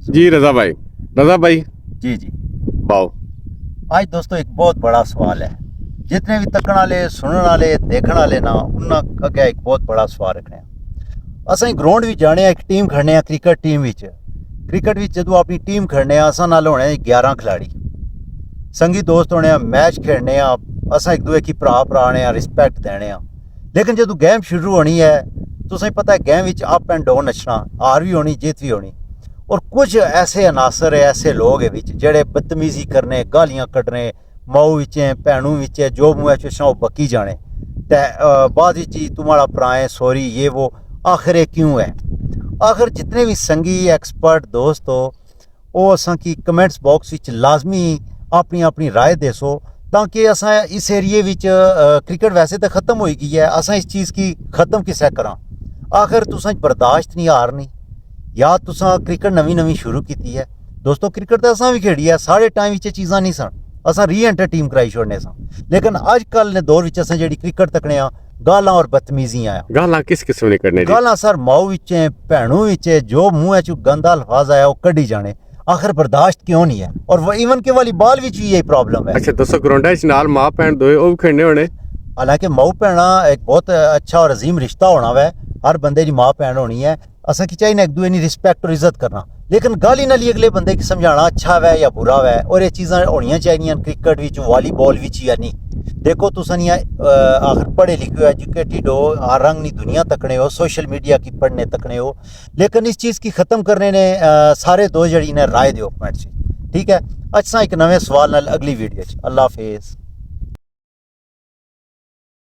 जी रजा भाई जी जी बाओ। आज दोस्तों एक बहुत बड़ा सवाल है। जितने भी तकन वाले सुनने वाले देखने वाले ना उन्होंने अगे एक बहुत बड़ा सवाल रखने असा ग्राउंड भी जाने एक टीम खड़ने क्रिकेट टीम विच जो अपनी टीम खड़ने असा नाल होने 11 खिलाड़ी संगी दोस्त होने मैच खेलने असा एक दूए की भरा ने रिस्पैक्ट देने लेकिन जो गेम शुरू होनी है तुसें पता है गेम विच अप एंड डाउन नचना हार भी होनी जीत भी होनी और कुछ ऐसे अनासर ऐसे लोग है विच जेड़े बदतमीजी करने गालियां कड्डने माऊ विचें भैनों विचें जो मुँह चुशना वो बकी जाने ते बाद तुम्हारा भराएं सॉरी ये वो आखिर ये क्यों है। आखिर जितने भी संगी एक्सपर्ट दोस्त हो वो असा की कमेंट्स बॉक्स विच लाजमी अपनी अपनी राय दसो ताकि असा इस एरिए विच क्रिकेट वैसे तो खत्म हो गई है असा इस चीज़ की ख़त्म किसै करा। आखिर तुसें बर्दाश्त नहीं हारनी या तुसां क्रिकेट नवीं शुरू की है दोस्तों। क्रिकेट तो असां भी खेड़ी है साढ़े टाइम चीज़ां नहीं सन असां री एंटर टीम कराई छोड़ने सन लेकिन अजकल ने दौर विच असां जेह्ड़ी क्रिकेट तकने गालां और बदतमीजियां गालां किस किस्म ने करने गालां सर माऊ विचें भैनों विचें जो मुँह चू गंदा अल्फाज आया वो कड्डी जाने आखिर बर्दाश्त क्यों नहीं है। और इवन के वाली बाल विच भी यही प्रॉब्लम है। अच्छा दोस्तों ग्राउंडा च नाल मां भैन दोए ओह भी खेलने होने। हालांकि माऊ भैना एक बहुत अच्छा और अजीम रिश्ता होना वै हर बंदे की माँ भैन होनी है असा की चाहिए एक दूए की रिस्पैक्ट और इज्जत करना लेकिन गाली नाली अगले बंदे की समझाना अच्छा वै या बुरा वै और ये चीज़ां होनियां चाहिए क्रिकेट विच वॉलीबॉल विच या नहीं। देखो तुम आखिर पढ़े लिखे हो एजुकेटेड हो हर रंग नी दुनिया तकने हो सोशल मीडिया की पढ़ने तकने हो लेकिन इस चीज़ की ख़त्म करने ने सारे दो जड़ी ने राय दो कमेंट्स ठीक है। अच्छा एक नवे सवाल नाल अगली वीडियो अल्लाह हाफिज़।